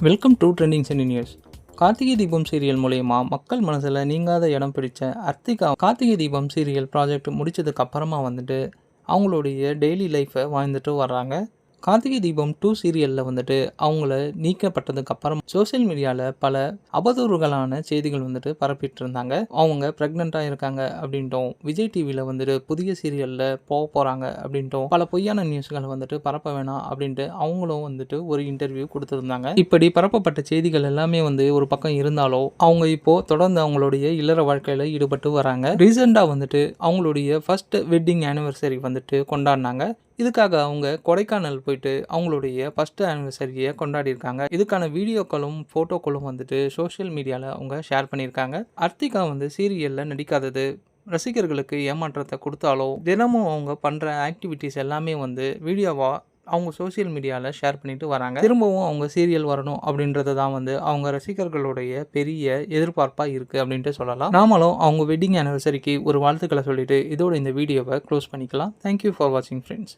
Welcome to trending centi news. Karthigai Deepam serial மூலயமா மக்கள் மனசில் நீங்காத இடம் பிடிச்ச அர்த்திகா கார்த்திகை தீபம் சீரியல் ப்ராஜெக்ட் முடிச்சதுக்கு அப்புறமா வந்துட்டு அவங்களுடைய டெய்லி லைஃப்பை வாழ்ந்துட்டு வர்றாங்க. கார்த்திகை தீபம் 2 சீரியலில் வந்துட்டு அவங்கள நீக்கப்பட்டதுக்கு அப்புறம் சோசியல் மீடியாவில் பல அவதூறுகளான செய்திகள் வந்துட்டு பரப்பிட்டு இருந்தாங்க. அவங்க ப்ரெக்னெண்ட்டாக இருக்காங்க அப்படின்ட்டும், விஜய் டிவியில் வந்துட்டு புதிய சீரியலில் போகிறாங்க அப்படின்ட்டும் பல பொய்யான நியூஸ்களை வந்துட்டு பரப்ப வேணாம் அப்படின்ட்டு அவங்களும் வந்துட்டு ஒரு இன்டர்வியூ கொடுத்துருந்தாங்க. இப்படி பரப்பப்பட்ட செய்திகள் எல்லாமே வந்து ஒரு பக்கம் இருந்தாலும் அவங்க இப்போது தொடர்ந்து அவங்களுடைய இல்லற வாழ்க்கையில் ஈடுபட்டு வராங்க. ரீசெண்டாக வந்துட்டு அவங்களுடைய ஃபர்ஸ்ட் வெட்டிங் ஆனிவர்சரி வந்துட்டு கொண்டாடினாங்க. இதுக்காக அவங்க கொடைக்கானல் போயிட்டு அவங்களுடைய ஃபர்ஸ்ட் ஆனிவர்சரியை கொண்டாடியிருக்காங்க. இதுக்கான வீடியோக்களும் ஃபோட்டோக்களும் வந்துட்டு சோஷியல் மீடியாவில் அவங்க ஷேர் பண்ணியிருக்காங்க. அர்த்திகா வந்து சீரியலில் நடிக்காதது ரசிகர்களுக்கு ஏமாற்றத்தை கொடுத்தாலும் தினமும் அவங்க பண்ணுற ஆக்டிவிட்டீஸ் எல்லாமே வந்து வீடியோவாக அவங்க சோஷியல் மீடியாவில் ஷேர் பண்ணிட்டு வராங்க. திரும்பவும் அவங்க சீரியல் வரணும் அப்படின்றது தான் வந்து அவங்க ரசிகர்களுடைய பெரிய எதிர்பார்ப்பாக இருக்குது அப்படின்ட்டு சொல்லலாம். நாமளும் அவங்க வெட்டிங் ஆனிவர்சரிக்கு ஒரு வாழ்த்துக்களை சொல்லிட்டு இதோட இந்த வீடியோவை க்ளோஸ் பண்ணிக்கலாம். தேங்க்யூ ஃபார் வாட்சிங் ஃப்ரெண்ட்ஸ்.